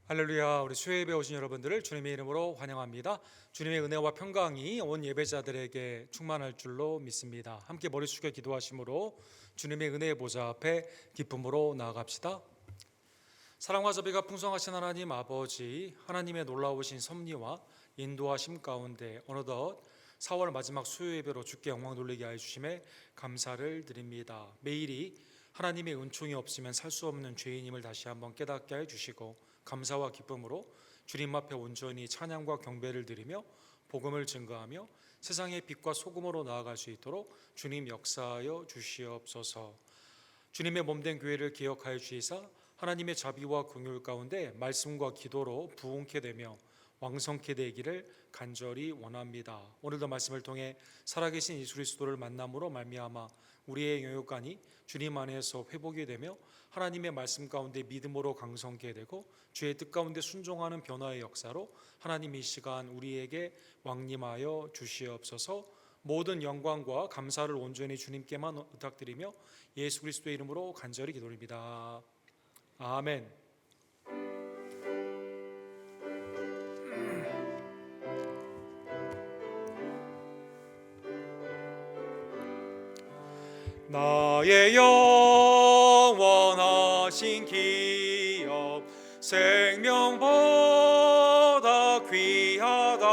할렐루야. 우리 수요예배 오신 여러분들을 주님의 이름으로 환영합니다. 주님의 은혜와 평강이 온 예배자들에게 충만할 줄로 믿습니다. 함께 머리 숙여 기도하심으로 주님의 은혜의 보좌 앞에 기쁨으로 나아갑시다. 사랑과 자비가 풍성하신 하나님 아버지, 하나님의 놀라우신 섭리와 인도하심 가운데 어느덧 4월 마지막 수요예배로 주께 영광 돌리게 하여 주심에 감사를 드립니다. 매일이 하나님의 은총이 없으면 살 수 없는 죄인임을 다시 한번 깨닫게 해 주시고 감사와 기쁨으로 주님 앞에 온전히 찬양과 경배를 드리며 복음을 증거하며 세상의 빛과 소금으로 나아갈 수 있도록 주님 역사하여 주시옵소서. 주님의 몸된 교회를 기억하여 주시사 하나님의 자비와 긍휼 가운데 말씀과 기도로 부흥케 되며 왕성케 되기를 간절히 원합니다. 오늘도 말씀을 통해 살아계신 예수 그리스도를 만남으로 말미암아 우리의 영육간이 주님 안에서 회복이 되며 하나님의 말씀 가운데 믿음으로 강성케 되고 주의 뜻 가운데 순종하는 변화의 역사로 하나님 이 시간 우리에게 왕림하여 주시옵소서. 모든 영광과 감사를 온전히 주님께만 부탁드리며 예수 그리스도의 이름으로 간절히 기도드립니다. 아멘. 나의 영원하신 기업 생명보다 귀하다.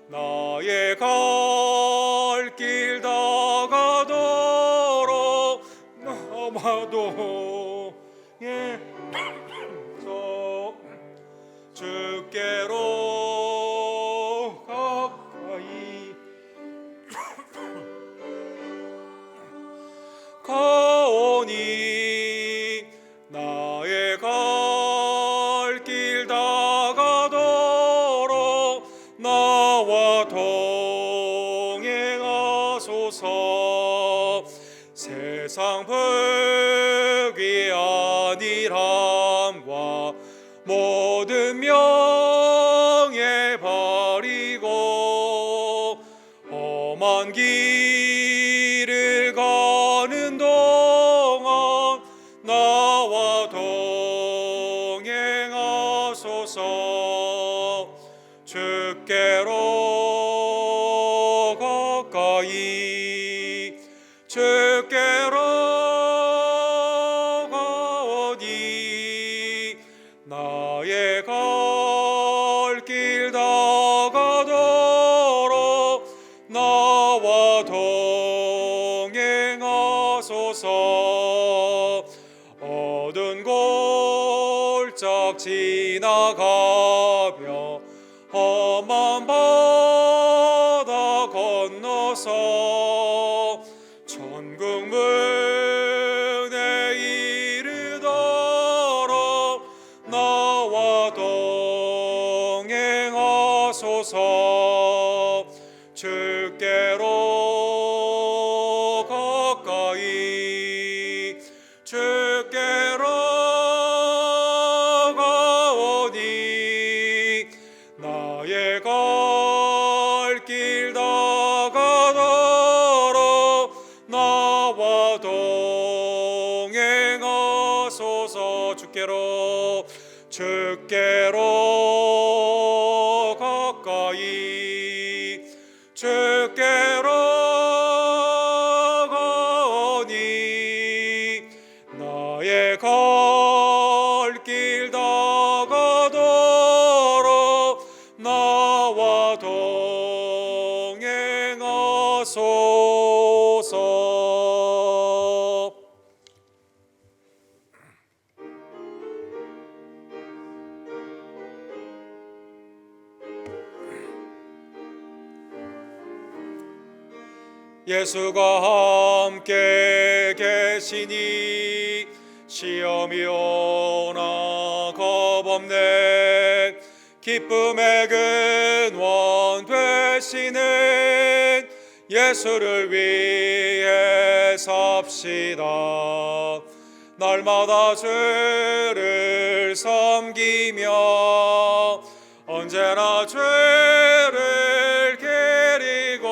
나의 갈 길 다가도록 나마도 주께로 가까이 가오니 나의 갈 길 다가도록 나와 동행하소서. 세상 불귀 아니함과 모든 명예 버리고 험한 길을 가는 동안 나와 동행하소서. 주께로 가까이 주께로 가오니 나의 갈 길 다가도록 나와 동행하소서. 어두운 골짝 지나가며 험한 바다 건너서 천국 문에 이르도록 나와 동행하소서. 주께로 가까이 주께로 가오니 나의 갈 길 다가도록 나와 동행하소서. 주께로 가까이 주께로 가오니 나의 갈 길 다가도록 나와 동행하소서. 예수가 함께 계시니 시험이 오나 겁없네. 기쁨의 근원 되시는 예수를 위해 삽시다. 날마다 주를 섬기며 언제나 죄를 게리고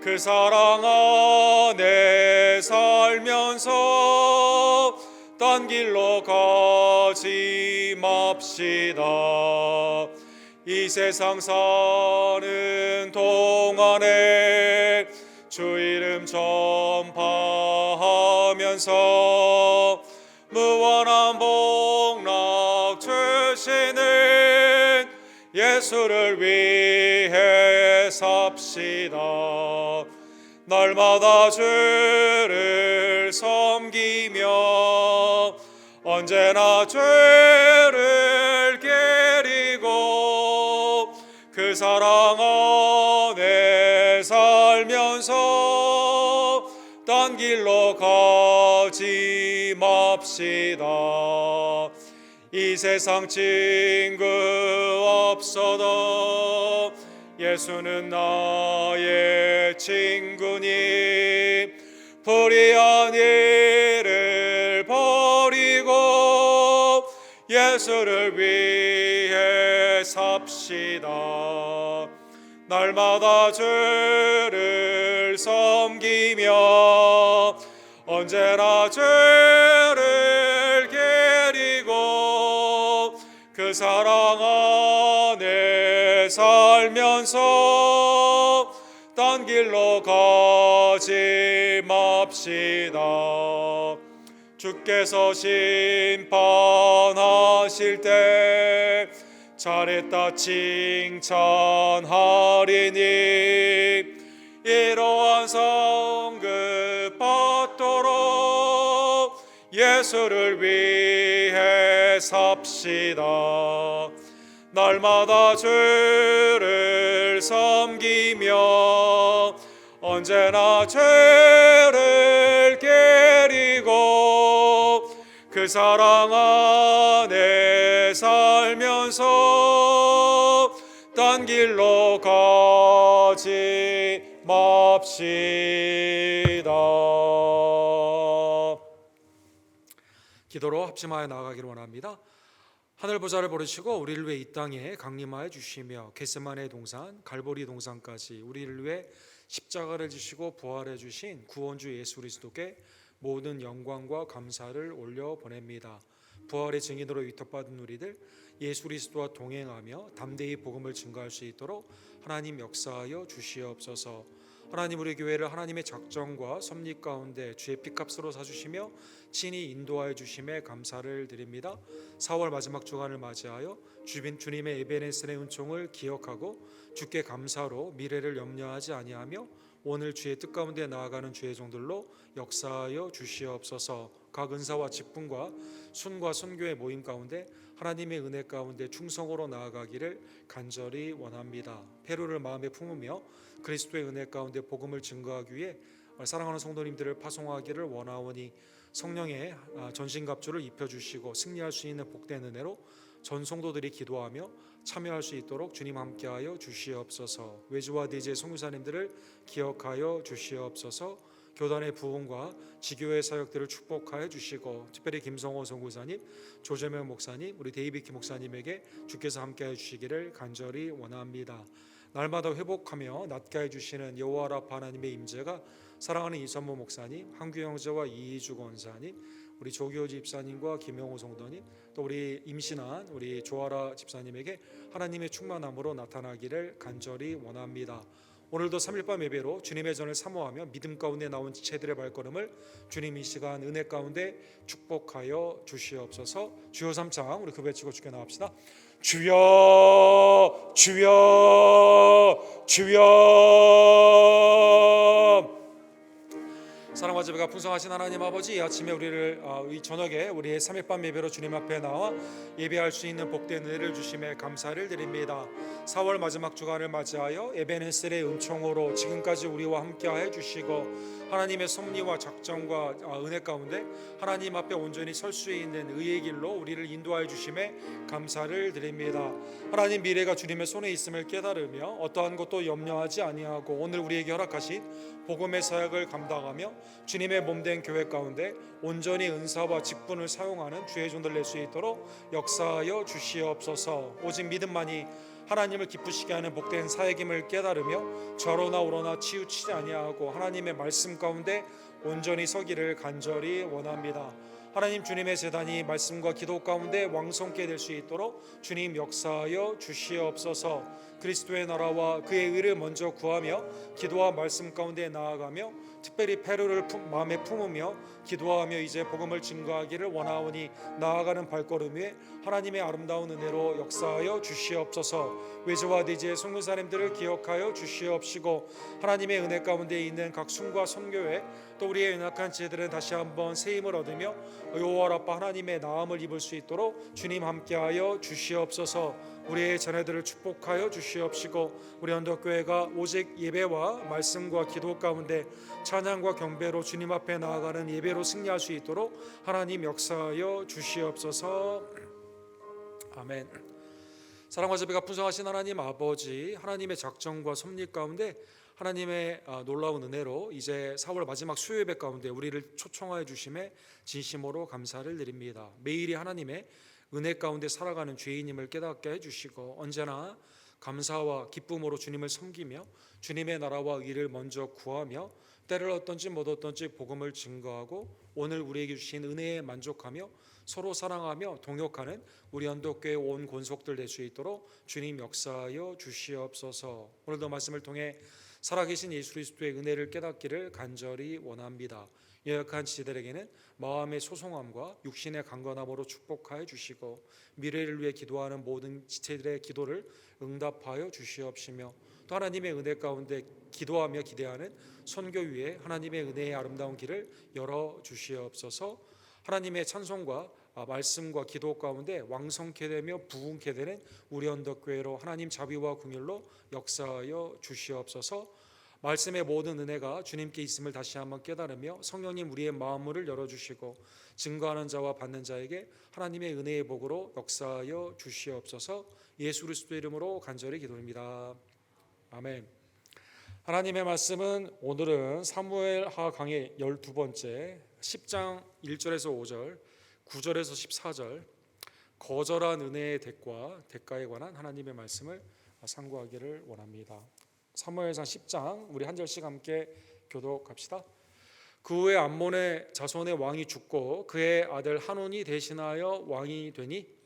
그 사랑 안에 살면서 딴 딴 길로 가지 맙시다. 이 세상 사는 동안에 주 이름 전파하면서 무한한 복락 주시는 예수를 위해 삽시다. 날마다 주를 섬기며 언제나 죄를 깨리고 그 사랑 안에 살면서 딴 길로 가지 맙시다. 이 세상 친구 없어도 예수는 나의 친구니 불의한 일을 버리고 예수를 위해 삽시다. 날마다 주를 섬기며 언제나 죄를 깨리고 그 사랑 안에 살면서 딴 길로 가지 맙시다. 주께서 심판하실 때 잘했다 칭찬하리니 이러한 성급 받도록 예수를 위해 삽시다. 날마다 주를 섬기며 언제나 죄를 깨리고 그 사랑 안에 살면서 딴 길로 가지 맙시다. 기도로 합심하여 나아가기를 원합니다. 하늘 보좌를 버리시고 우리를 위해 이 땅에 강림하여 주시며 겟세마네 동산, 갈보리 동산까지 우리를 위해 십자가를 지시고 부활해 주신 구원주 예수 그리스도께 모든 영광과 감사를 올려 보냅니다. 부활의 증인으로 위탁받은 우리들 예수 그리스도와 동행하며 담대히 복음을 증거할 수 있도록 하나님 역사하여 주시옵소서. 하나님 우리 교회를 하나님의 작정과 섭리 가운데 주의 피값으로 사주시며 친히 인도하여 주심에 감사를 드립니다. 4월 마지막 주간을 맞이하여 주님의 에베네셀의 은총을 기억하고 주께 감사로 미래를 염려하지 아니하며 오늘 주의 뜻 가운데 나아가는 주의 종들로 역사하여 주시옵소서. 각 은사와 직분과 순과 선교의 모임 가운데 하나님의 은혜 가운데 충성으로 나아가기를 간절히 원합니다. 페루를 마음에 품으며 그리스도의 은혜 가운데 복음을 증거하기 위해 사랑하는 성도님들을 파송하기를 원하오니 성령의 전신갑주를 입혀주시고 승리할 수 있는 복된 은혜로 전 성도들이 기도하며 참여할 수 있도록 주님 함께하여 주시옵소서. 외주와 대제 선교사님들을 기억하여 주시옵소서. 교단의 부흥과 지교회 사역들을 축복하여 주시고 특별히 김성호 선교사님, 조재명 목사님, 우리 데이비키 목사님에게 주께서 함께하여 주시기를 간절히 원합니다. 날마다 회복하며 낫게 해주시는 여호와 라파 하나님의 임재가 사랑하는 이선모 목사님, 한규 형제와 이희주 권사님, 우리 조교 집사님과 김영호 성도님, 또 우리 임신한 우리 조아라 집사님에게 하나님의 충만함으로 나타나기를 간절히 원합니다. 오늘도 3일밤 예배로 주님의 전을 사모하며 믿음 가운데 나온 지체들의 발걸음을 주님 이 시간 은혜 가운데 축복하여 주시옵소서. 주여 삼창 우리 그 외치고 주께 나갑시다. 주여 주여 주여. 사랑과 지혜가 풍성하신 하나님 아버지, 이 아침에 우리를 이 저녁에 우리의 3일밤 예배로 주님 앞에 나와 예배할 수 있는 복된 은혜를 주심에 감사를 드립니다. 4월 마지막 주간을 맞이하여 에베네셀의 은총으로 지금까지 우리와 함께해 주시고 하나님의 섭리와 작정과 은혜 가운데 하나님 앞에 온전히 설 수 있는 의의 길로 우리를 인도하여 주심에 감사를 드립니다. 하나님 미래가 주님의 손에 있음을 깨달으며 어떠한 것도 염려하지 아니하고 오늘 우리에게 허락하신 복음의 사역을 감당하며 주님의 몸된 교회 가운데 온전히 은사와 직분을 사용하는 주의 종들 낼 수 있도록 역사하여 주시옵소서. 오직 믿음만이 하나님을 기쁘시게 하는 복된 사역임을 깨달으며 좌로나 우로나 치우치지 아니하고 하나님의 말씀 가운데 온전히 서기를 간절히 원합니다. 하나님, 주님의 재단이 말씀과 기도 가운데 왕성케 될 수 있도록 주님 역사하여 주시옵소서. 그리스도의 나라와 그의 의를 먼저 구하며 기도와 말씀 가운데 나아가며 특별히 페루를 마음에 품으며 기도하며 이제 복음을 증거하기를 원하오니 나아가는 발걸음 위에 하나님의 아름다운 은혜로 역사하여 주시옵소서. 외조와 대지의 성도사님들을 기억하여 주시옵시고 하나님의 은혜 가운데 있는 각 순과 선교회 또 우리의 연약한 지혜들은 다시 한번 새 힘을 얻으며 여호와 아빠 하나님의 나음을 입을 수 있도록 주님 함께하여 주시옵소서. 우리의 자녀들을 축복하여 주시옵시고 우리 언덕교회가 오직 예배와 말씀과 기도 가운데 찬양과 경배로 주님 앞에 나아가는 예배로 승리할 수 있도록 하나님 역사하여 주시옵소서. 아멘. 사랑과 자비가 풍성하신 하나님 아버지, 하나님의 작정과 섭리 가운데 하나님의 놀라운 은혜로 이제 4월 마지막 수요 예배 가운데 우리를 초청하여 주심에 진심으로 감사를 드립니다. 매일이 하나님의 은혜 가운데 살아가는 죄인임을 깨닫게 해주시고 언제나 감사와 기쁨으로 주님을 섬기며 주님의 나라와 의를 먼저 구하며 때를 얻든지 못 얻든지 복음을 증거하고 오늘 우리에게 주신 은혜에 만족하며 서로 사랑하며 동역하는 우리 언덕교회 온 권속들 될 수 있도록 주님 역사하여 주시옵소서. 오늘도 말씀을 통해 살아계신 예수 그리스도의 은혜를 깨닫기를 간절히 원합니다. 연약한 지체들에게는 마음의 소송함과 육신의 강건함으로 축복하여 주시고 미래를 위해 기도하는 모든 지체들의 기도를 응답하여 주시옵시며 또 하나님의 은혜 가운데 기도하며 기대하는 선교 위에 하나님의 은혜의 아름다운 길을 열어 주시옵소서. 하나님의 찬송과 말씀과 기도 가운데 왕성케 되며 부흥케 되는 우리 언덕교회로 하나님 자비와 긍휼로 역사하여 주시옵소서. 말씀의 모든 은혜가 주님께 있음을 다시 한번 깨달으며 성령님 우리의 마음을 열어주시고 증거하는 자와 받는 자에게 하나님의 은혜의 복으로 역사하여 주시옵소서. 예수 그리스도의 이름으로 간절히 기도합니다. 아멘. 하나님의 말씀은 오늘은 사무엘하 강의 12번째 10장 1절에서 5절 9절에서 14절 거절한 은혜의 대가에 관한 하나님의 말씀을 상고하기를 원합니다. 사무엘상 10장 우리 한 절씩 함께 교독합시다. 그 후에 암몬의 자손의 왕이 죽고 그의 아들 한온이 대신하여 왕이 되니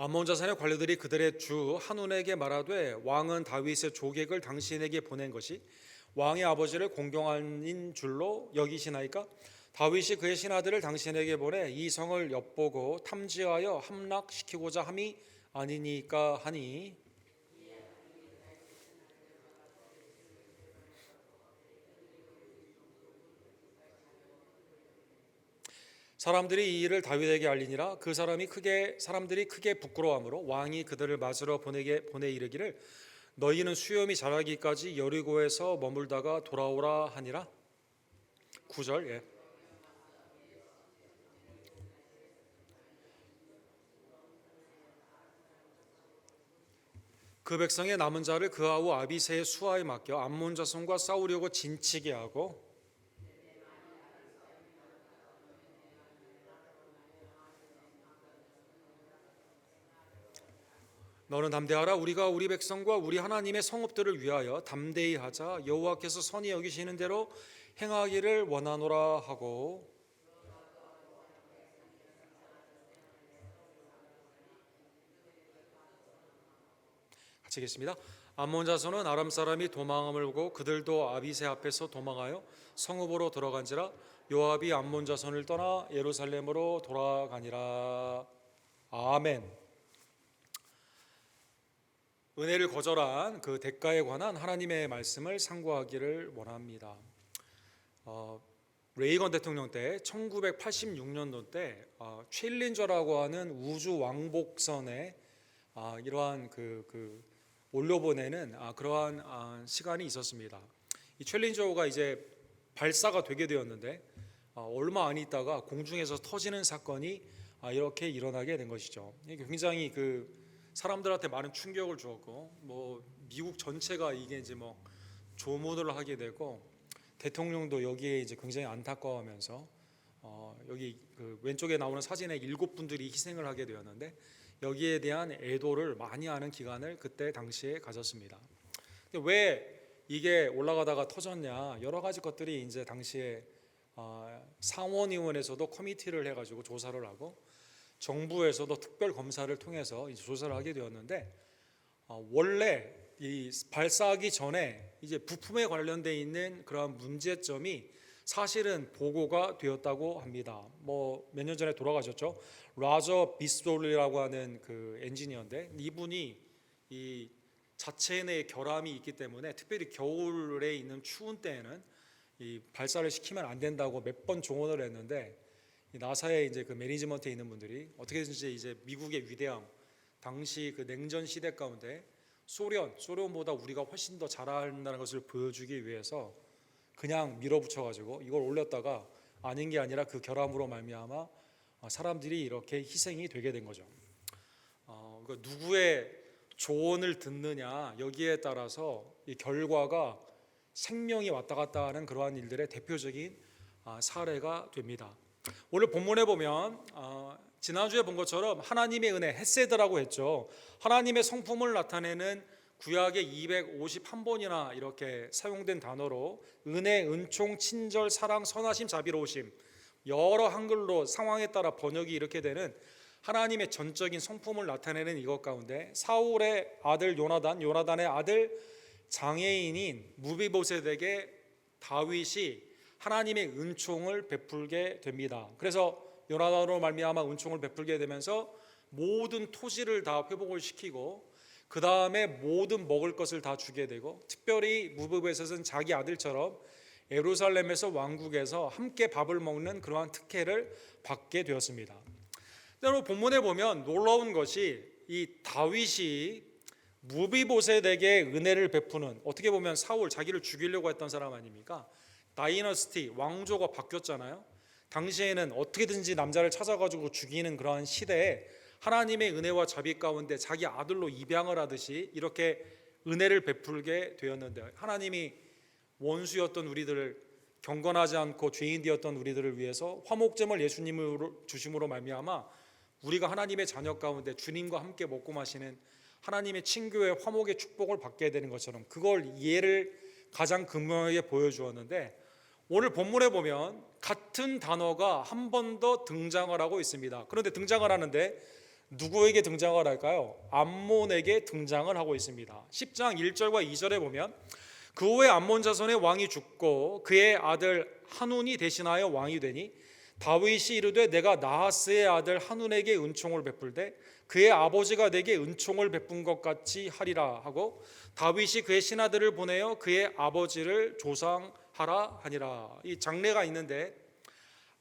암몬 자손의 관리들이 그들의 주 한온에게 말하되 왕은 다윗의 조객을 당신에게 보낸 것이 왕의 아버지를 공경하는 줄로 여기시나이까? 다윗이 그의 신하들을 당신에게 보내 이 성을 엿보고 탐지하여 함락시키고자 함이 아니니까 하니 사람들이 이 일을 다윗에게 알리니라. 그 사람들이 크게 부끄러워하므로 왕이 그들을 맞으러 보내 이르기를 너희는 수염이 자라기까지 여리고에서 머물다가 돌아오라 하니라. 9절. 그 백성의 남은 자를 그 아우 아비새의 수하에 맡겨 암몬 자손과 싸우려고 진치게 하고 너는 담대하라. 우리가 우리 백성과 우리 하나님의 성읍들을 위하여 담대히 하자. 여호와께서 선히 여기시는 대로 행하기를 원하노라 하고 같이 읽겠습니다. 암몬 자손은 아람 사람이 도망함을 보고 그들도 아비새 앞에서 도망하여 성읍으로 들어간지라. 요압이 암몬 자손을 떠나 예루살렘으로 돌아가니라. 아멘. 은혜를 거절한 그 대가에 관한 하나님의 말씀을 상고하기를 원합니다. 레이건 대통령 때 1986년도 때 챌린저라고 하는 우주 왕복선에 이러한 올려보내는 그러한 시간이 있었습니다. 이 챌린저가 이제 발사가 되게 되었는데 얼마 안 있다가 공중에서 터지는 사건이 이렇게 일어나게 된 것이죠. 굉장히 사람들한테 많은 충격을 주었고 미국 전체가 이게 이제 조문을 하게 되고 대통령도 여기에 이제 굉장히 안타까워하면서 여기 그 왼쪽에 나오는 사진에 7분들이 희생을 하게 되었는데 여기에 대한 애도를 많이 하는 기간을 그때 당시에 가졌습니다. 왜 이게 올라가다가 터졌냐? 여러 가지 것들이 이제 당시에 상원의원에서도 커미티를 해가지고 조사를 하고 정부에서도 특별 검사를 통해서 이제 조사를 하게 되었는데 원래 이 발사하기 전에 이제 부품에 관련돼 있는 그러한 문제점이 사실은 보고가 되었다고 합니다. 뭐 몇 년 전에 돌아가셨죠. 라저 비스톨이라고 하는 그 엔지니어인데 이분이 이 자체 내에 결함이 있기 때문에 특별히 겨울에 있는 추운 때에는 이 발사를 시키면 안 된다고 몇 번 조언을 했는데 나사의 이제 그 매니지먼트에 있는 분들이 어떻게든지 이제 미국의 위대함, 당시 그 냉전 시대 가운데 소련보다 우리가 훨씬 더 잘한다는 것을 보여주기 위해서 그냥 밀어붙여가지고 이걸 올렸다가 아닌 게 아니라 그 결함으로 말미암아 사람들이 이렇게 희생이 되게 된 거죠. 누구의 조언을 듣느냐 여기에 따라서 이 결과가 생명이 왔다 갔다 하는 그러한 일들의 대표적인 사례가 됩니다. 오늘 본문에 보면 지난주에 본 것처럼 하나님의 은혜 헤세드라고 했죠. 하나님의 성품을 나타내는 구약의 251번이나 이렇게 사용된 단어로 은혜, 은총, 친절, 사랑, 선하심, 자비로우심 여러 한글로 상황에 따라 번역이 이렇게 되는 하나님의 전적인 성품을 나타내는 이것 가운데 사울의 아들 요나단의 아들 장애인인 무비보셋에게 다윗이 하나님의 은총을 베풀게 됩니다. 그래서 요나단으로 말미암아 은총을 베풀게 되면서 모든 토지를 다 회복을 시키고 그 다음에 모든 먹을 것을 다 주게 되고 특별히 무비보셋은 자기 아들처럼 예루살렘에서 왕국에서 함께 밥을 먹는 그러한 특혜를 받게 되었습니다. 여러분 본문에 보면 놀라운 것이 이 다윗이 무비보셋에게 은혜를 베푸는 어떻게 보면 사울 자기를 죽이려고 했던 사람 아닙니까? 다이너스티 왕조가 바뀌었잖아요. 당시에는 어떻게든지 남자를 찾아가지고 죽이는 그러한 시대에 하나님의 은혜와 자비 가운데 자기 아들로 입양을 하듯이 이렇게 은혜를 베풀게 되었는데 하나님이 원수였던 우리들을 경건하지 않고 죄인 되었던 우리들을 위해서 화목제물 예수님으로 주심으로 말미암아 우리가 하나님의 자녀 가운데 주님과 함께 먹고 마시는 하나님의 친교의 화목의 축복을 받게 되는 것처럼 그걸 예를 가장 극명하게 보여주었는데 오늘 본문에 보면 같은 단어가 한 번 더 등장을 하고 있습니다. 그런데 등장을 하는데 누구에게 등장을 할까요? 암몬에게 등장을 하고 있습니다. 10장 1절과 2절에 보면 그 후에 암몬 자손의 왕이 죽고 그의 아들 한운이 대신하여 왕이 되니 다윗이 이르되 내가 나하스의 아들 한운에게 은총을 베풀되 그의 아버지가 내게 은총을 베푼 것 같이 하리라 하고 다윗이 그의 신하들을 보내어 그의 아버지를 조상하라 하니라. 이 장례가 있는데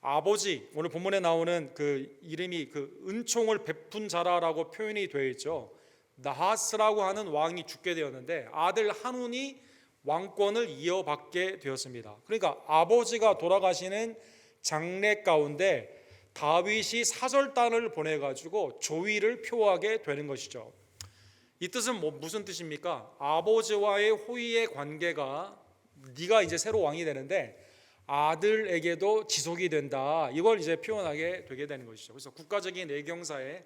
아버지 오늘 본문에 나오는 그 이름이 그 은총을 베푼 자라라고 표현이 되어 있죠. 나하스라고 하는 왕이 죽게 되었는데 아들 한운이 왕권을 이어받게 되었습니다. 그러니까 아버지가 돌아가시는 장례 가운데 다윗이 사절단을 보내가지고 조의를 표하게 되는 것이죠. 이 뜻은 무슨 뜻입니까? 아버지와의 호의의 관계가 네가 이제 새로 왕이 되는데 아들에게도 지속이 된다. 이걸 이제 표현하게 되게 되는 것이죠. 그래서 국가적인 애경사에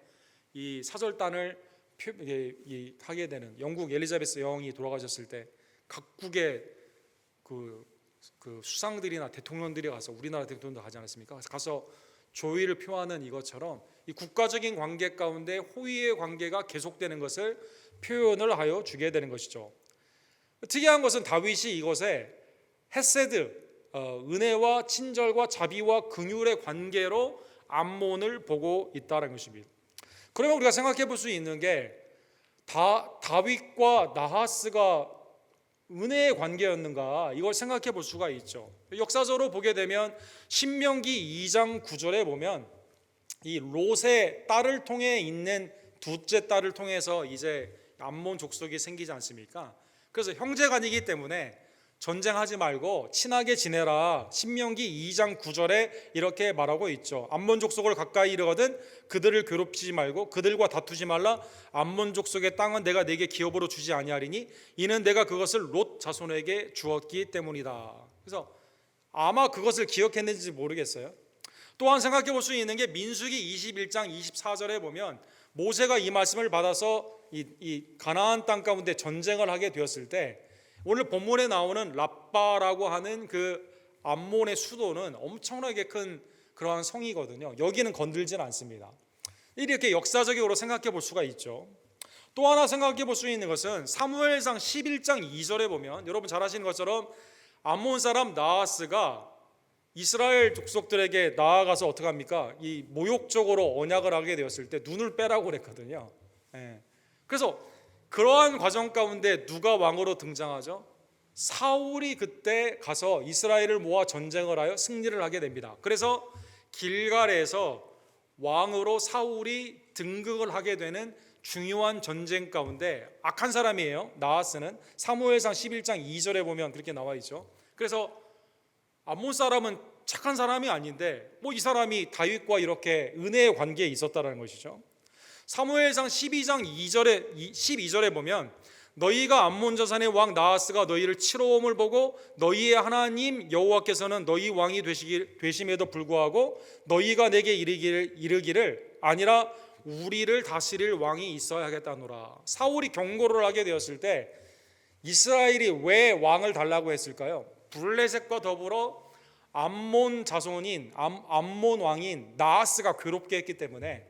이 사절단을 하게 되는 영국 엘리자베스 여왕이 돌아가셨을 때 각국의 그 수상들이나 대통령들이 가서 우리나라 대통령도 가지 않았습니까? 가서 조의를 표하는 이것처럼 이 국가적인 관계 가운데 호의의 관계가 계속되는 것을 표현을 하여 주게 되는 것이죠. 특이한 것은 다윗이 이것에 헤세드 은혜와 친절과 자비와 긍휼의 관계로 암몬을 보고 있다는 것입니다. 그러면 우리가 생각해 볼 수 있는 게 다윗과 나하스가 은혜의 관계였는가 이걸 생각해 볼 수가 있죠. 역사적으로 보게 되면 신명기 2장 9절에 보면 이 롯의 딸을 통해 있는 둘째 딸을 통해서 이제 암몬 족속이 생기지 않습니까? 그래서 형제간이기 때문에 전쟁하지 말고 친하게 지내라. 신명기 2장 9절에 이렇게 말하고 있죠. 암몬 족속을 가까이 이르거든 그들을 괴롭히지 말고 그들과 다투지 말라. 암몬 족속의 땅은 내가 네게 기업으로 주지 아니하리니 이는 내가 그것을 롯 자손에게 주었기 때문이다. 그래서 아마 그것을 기억했는지 모르겠어요. 또한 생각해 볼 수 있는 게 민수기 21장 24절에 보면 모세가 이 말씀을 받아서 이 가나안 땅 가운데 전쟁을 하게 되었을 때 오늘 본문에 나오는 랍바라고 하는 그 암몬의 수도는 엄청나게 큰 그러한 성이거든요. 여기는 건들지는 않습니다. 이렇게 역사적으로 생각해 볼 수가 있죠. 또 하나 생각해 볼 수 있는 것은 사무엘상 11장 2절에 보면 여러분 잘 아시는 것처럼 암몬 사람 나하스가 이스라엘 족속들에게 나아가서 어떻게 합니까? 이 모욕적으로 언약을 하게 되었을 때 눈을 빼라고 그랬거든요. 그래서 그러한 과정 가운데 누가 왕으로 등장하죠? 사울이 그때 가서 이스라엘을 모아 전쟁을 하여 승리를 하게 됩니다. 그래서 길갈에서 왕으로 사울이 등극을 하게 되는 중요한 전쟁 가운데 악한 사람이에요. 나하스는 사무엘상 11장 2절에 보면 그렇게 나와 있죠. 그래서 암몬 사람은 착한 사람이 아닌데 이 사람이 다윗과 이렇게 은혜의 관계에 있었다는 것이죠. 사무엘상 12절에 보면 너희가 암몬 자산의 왕 나하스가 너희를 치러옴을 보고 너희의 하나님 여호와께서는 너희 왕이 되심에도 불구하고 너희가 내게 이르기를 아니라 우리를 다스릴 왕이 있어야 하겠다노라. 사울이 경고를 하게 되었을 때 이스라엘이 왜 왕을 달라고 했을까요? 블레셋과 더불어 암몬 자손인 암몬 왕인 나하스가 괴롭게 했기 때문에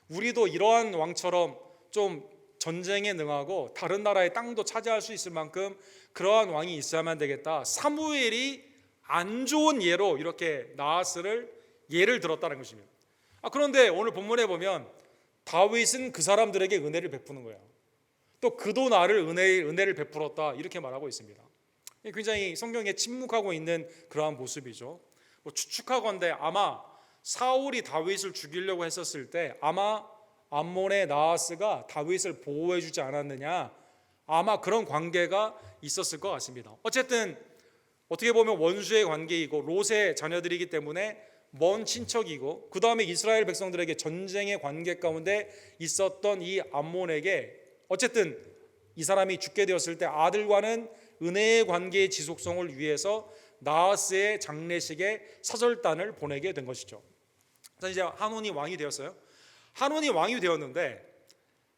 우리도 이러한 왕처럼 좀 전쟁에 능하고 다른 나라의 땅도 차지할 수 있을 만큼 그러한 왕이 있어야만 되겠다. 사무엘이 안 좋은 예로 이렇게 나하스를 예를 들었다는 것입니다. 그런데 오늘 본문에 보면 다윗은 그 사람들에게 은혜를 베푸는 거예요. 또 그도 나를 은혜를 베풀었다 이렇게 말하고 있습니다. 굉장히 성경에 침묵하고 있는 그러한 모습이죠. 추측하건대 아마 사울이 다윗을 죽이려고 했었을 때 아마 암몬의 나하스가 다윗을 보호해주지 않았느냐, 아마 그런 관계가 있었을 것 같습니다. 어쨌든 어떻게 보면 원수의 관계이고 롯의 자녀들이기 때문에 먼 친척이고 그 다음에 이스라엘 백성들에게 전쟁의 관계 가운데 있었던 이 암몬에게 어쨌든 이 사람이 죽게 되었을 때 아들과는 은혜의 관계의 지속성을 위해서 나하스의 장례식에 사절단을 보내게 된 것이죠. 이제 한온이 왕이 되었어요. 한온이 왕이 되었는데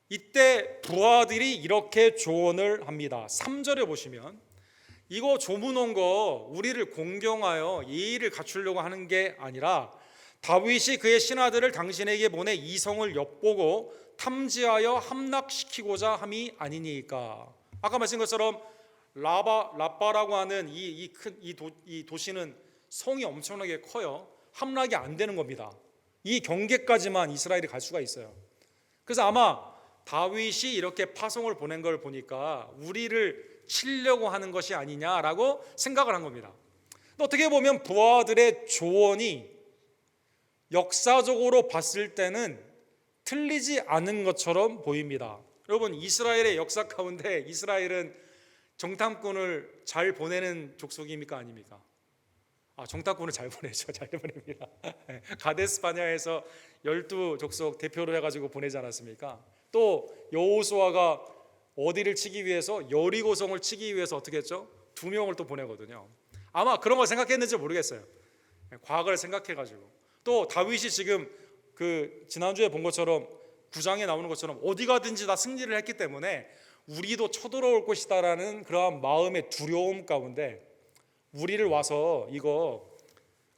이때 부하들이 이렇게 조언을 합니다. 3절에 보시면 이거 조문온 거 우리를 공경하여 예의를 갖추려고 하는 게 아니라 다윗이 그의 신하들을 당신에게 보내 이성을 엿보고 탐지하여 함락시키고자 함이 아니니까. 아까 말씀한 것처럼 라빠라고 하는 이 도시는 성이 엄청나게 커요. 함락이 안 되는 겁니다. 이 경계까지만 이스라엘이 갈 수가 있어요. 그래서 아마 다윗이 이렇게 파송을 보낸 걸 보니까 우리를 치려고 하는 것이 아니냐라고 생각을 한 겁니다. 어떻게 보면 부하들의 조언이 역사적으로 봤을 때는 틀리지 않은 것처럼 보입니다. 여러분, 이스라엘의 역사 가운데 이스라엘은 정탐꾼을 잘 보내는 족속입니까 아닙니까? 정탐꾼을 잘 보내죠. 잘 보냅니다. 가데스 바냐에서 12족속 대표를 해가지고 보내지 않았습니까? 또 여호수아가 어디를 치기 위해서 여리고성을 치기 위해서 어떻게 했죠? 2명을 또 보내거든요. 아마 그런 걸 생각했는지 모르겠어요. 과거를 생각해가지고. 또 다윗이 지금 지난주에 본 것처럼 9장에 나오는 것처럼 어디 가든지 다 승리를 했기 때문에 우리도 쳐들어올 것이다라는 그러한 마음의 두려움 가운데 우리를 와서 이거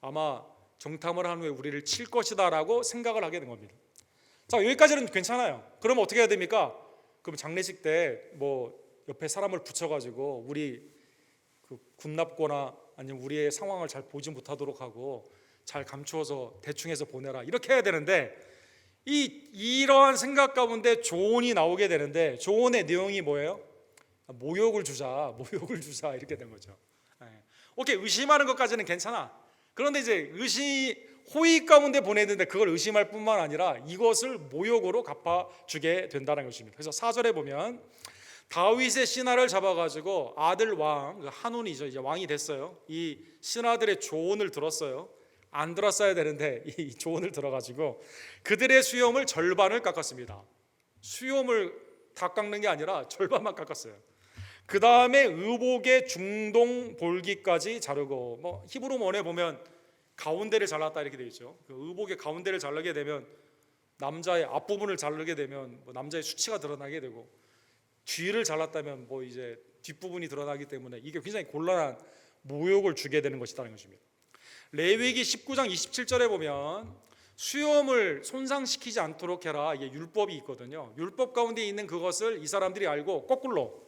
아마 정탐을 한 후에 우리를 칠 것이다라고 생각을 하게 된 겁니다. 자, 여기까지는 괜찮아요. 그러면 어떻게 해야 됩니까? 그럼 장례식 때 옆에 사람을 붙여가지고 우리 군납거나 아니면 우리의 상황을 잘 보지 못하도록 하고 잘 감추어서 대충 해서 보내라 이렇게 해야 되는데 이러한 생각 가운데 조언이 나오게 되는데 조언의 내용이 뭐예요? 모욕을 주자 이렇게 된 거죠. 오케이, 의심하는 것까지는 괜찮아. 그런데 이제 호의 가운데 보내는데 그걸 의심할 뿐만 아니라 이것을 모욕으로 갚아주게 된다는 것입니다. 그래서 4절에 보면 다윗의 신하를 잡아가지고 아들 왕 한온이죠, 이제 왕이 됐어요. 이 신하들의 조언을 들었어요. 안 들었어야 되는데 이 조언을 들어가지고 그들의 수염을 절반을 깎았습니다. 수염을 다 깎는 게 아니라 절반만 깎았어요. 그 다음에 의복의 중동 볼기까지 자르고 히브리 원에 보면 가운데를 잘랐다 이렇게 되어 있죠. 그 의복의 가운데를 자르게 되면 남자의 앞부분을 자르게 되면 뭐 남자의 수치가 드러나게 되고, 뒤를 잘랐다면 뭐 이제 뒷부분이 드러나기 때문에 이게 굉장히 곤란한 모욕을 주게 되는 것이라는 것입니다. 레위기 19장 27절에 보면 수염을 손상시키지 않도록 해라, 이게 율법이 있거든요. 율법 가운데 있는 그것을 이 사람들이 알고 거꾸로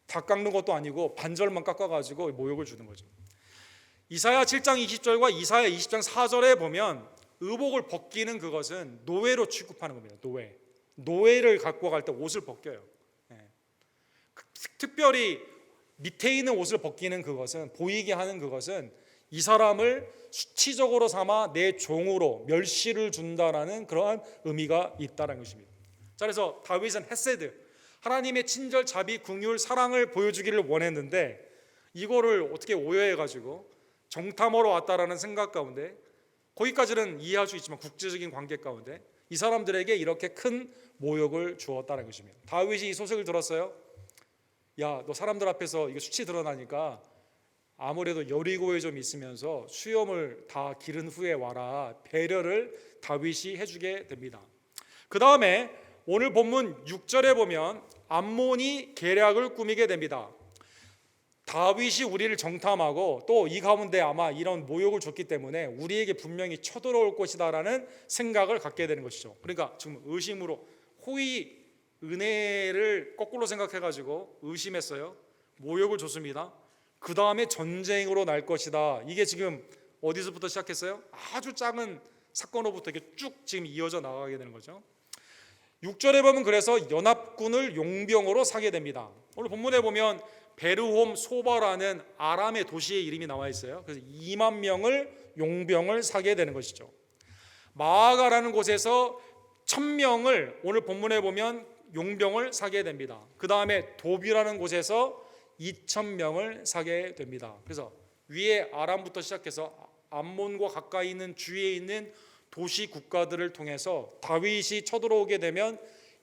다 깎는 것도 아니고 반절만 깎아가지고 모욕을 주는 거죠. 이사야 7장 20절과 이사야 20장 4절에 보면 의복을 벗기는 그것은 노예로 취급하는 겁니다. 노예를 갖고 갈 때 옷을 벗겨요. 특별히 밑에 있는 옷을 벗기는 그것은, 보이게 하는 그것은 이 사람을 수치적으로 삼아 내 종으로 멸시를 준다라는 그러한 의미가 있다는 것입니다. 자, 그래서 다윗은 헤세드, 하나님의 친절, 자비, 긍휼, 사랑을 보여주기를 원했는데 이거를 어떻게 오해해가지고 정탐하러 왔다라는 생각 가운데, 거기까지는 이해할 수 있지만 국제적인 관계 가운데 이 사람들에게 이렇게 큰 모욕을 주었다는 것입니다. 다윗이 이 소식을 들었어요. 야, 너 사람들 앞에서 이거 수치 드러나니까 아무래도 여리고에 좀 있으면서 수염을 다 기른 후에 와라. 배려를 다윗이 해주게 됩니다. 그 다음에 오늘 본문 6절에 보면 암몬이 계략을 꾸미게 됩니다. 다윗이 우리를 정탐하고 또 이 가운데 아마 이런 모욕을 줬기 때문에 우리에게 분명히 쳐들어올 것이다라는 생각을 갖게 되는 것이죠. 그러니까 지금 의심으로, 호의 은혜를 거꾸로 생각해가지고 의심했어요. 모욕을 줬습니다. 그 다음에 전쟁으로 날 것이다. 이게 지금 어디서부터 시작했어요? 아주 작은 사건으로부터 이렇게 쭉 지금 이어져 나가게 되는 거죠. 6절에 보면 그래서 연합군을 용병으로 사게 됩니다. 오늘 본문에 보면 베르홈 소바라는 아람의 도시의 이름이 나와 있어요. 그래서 2만 명을 용병을 사게 되는 것이죠. 마아가라는 곳에서 1000명을 오늘 본문에 보면 용병을 사게 됩니다. 그 다음에 도비라는 곳에서 2000명을 사게 됩니다. 그래서 위에 아람부터 시작해서 암몬과 가까이 있는 주위에 있는 도시 국가들을 통해서 다윗이 쳐들어오게 되면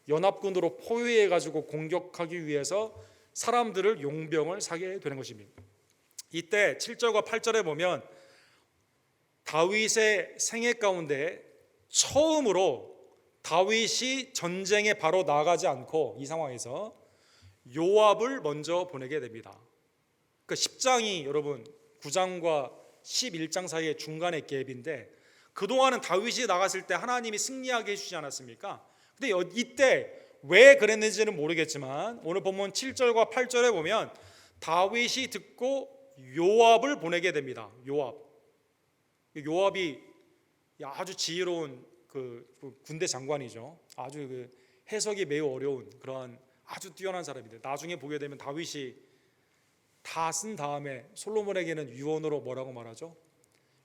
연합군으로 포위해가지고 공격하기 위해서 사람들을 용병을 사게 되는 것입니다. 이때 7절과 8절에 보면 다윗의 생애 가운데 처음으로 다윗이 전쟁에 바로 나가지 않고 이 상황에서 요압을 먼저 보내게 됩니다. 그러니까 10장이 여러분 9장과 11장 사이의 중간의 갭인데, 그동안은 다윗이 나갔을 때 하나님이 승리하게 해주지 않았습니까? 근데 이때 왜 그랬는지는 모르겠지만 오늘 본문 7절과 8절에 보면 다윗이 듣고 요압을 보내게 됩니다. 요압이 아주 지혜로운 그 군대 장관이죠. 아주 그 해석이 매우 어려운 그런 아주 뛰어난 사람인데, 나중에 보게 되면 다윗이 다 쓴 다음에 솔로몬에게는 유언으로 뭐라고 말하죠?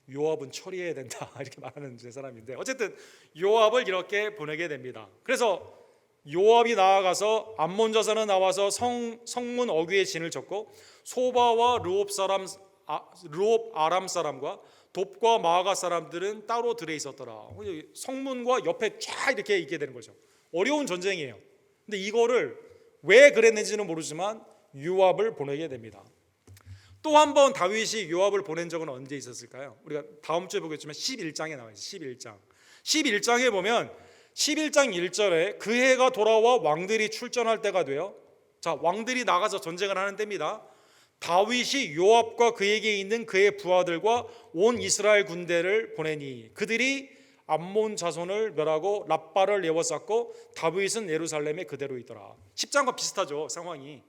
요압은 처리해야 된다 이렇게 말하는 사람인데, 어쨌든 요압을 이렇게 보내게 됩니다. 그래서 요압이 나아가서 암몬 자손은 나와서 성문 어귀에 진을 쳤고 소바와 르옵 아람 사람과 돕과 마아가 사람들은 따로 들에 있었더라. 성문과 옆에 쫙 이렇게 있게 되는 거죠. 어려운 전쟁이에요. 근데 이거를 왜 그랬는지는 모르지만 요압을 보내게 됩니다. 또 한 번 다윗이 요압을 보낸 적은 언제 있었을까요? 우리가 다음 주에 보겠지만 11장에 나와 있어요. 11장에 보면 11장 1절에 그 해가 돌아와 왕들이 출전할 때가 돼요. 자, 왕들이 나가서 전쟁을 하는 때입니다. 다윗이 요압과 그에게 있는 그의 부하들과 온 이스라엘 군대를 보내니 그들이 암몬 자손을 멸하고 랍바를 에워쌌고 다윗은 예루살렘에 그대로 있더라. 10장과 비슷하죠, 상황이.